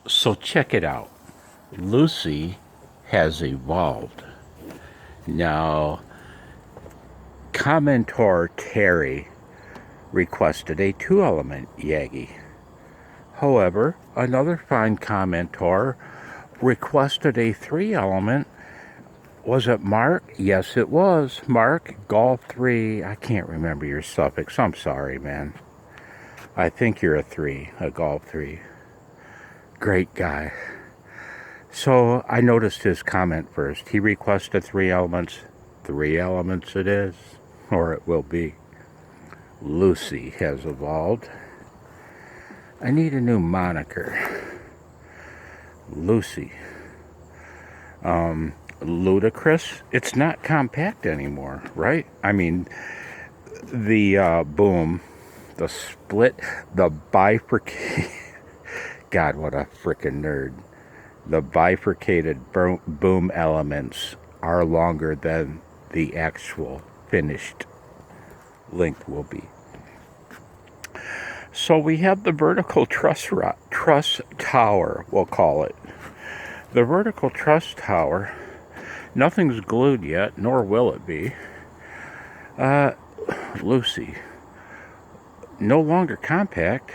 So check it out. Lucy has evolved. Now, commentor Terry requested a 2-element Yagi. However, another fine commentor requested a 3-element. Was it Mark? Yes, it was. Mark, Golf 3. I can't remember your suffix. I'm sorry, man. I think you're a 3, a Golf 3. Great guy. So I noticed his comment first. He requested 3 elements. 3 elements it is, or it will be. Lucy has evolved. I need a new moniker. Lucy. Ludicrous. It's not compact anymore, right? I mean, the boom, the split, the bifurcated. God, what a frickin' nerd. The bifurcated boom elements are longer than the actual finished length will be. So we have the vertical truss tower, we'll call it. The vertical truss tower, nothing's glued yet, nor will it be. Lucy, no longer compact,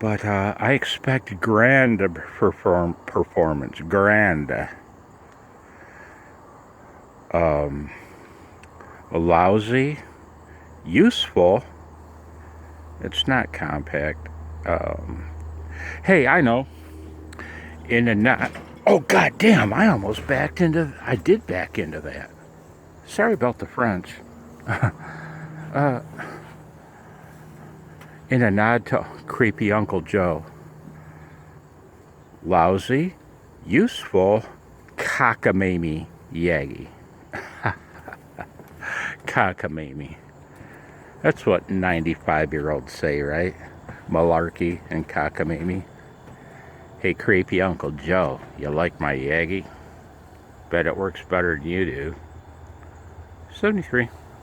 but I expect grand performance. Grand. Lousy, useful. It's not compact. Hey, I know. In a not. Oh, goddamn! I did back into that. Sorry about the French. In a nod to creepy Uncle Joe. Lousy, useful, cockamamey Yagi. Cockamamey. That's what 95-year-olds say, right? Malarkey and cockamamey. Hey, creepy Uncle Joe, you like my Yagi? Bet it works better than you do. 73.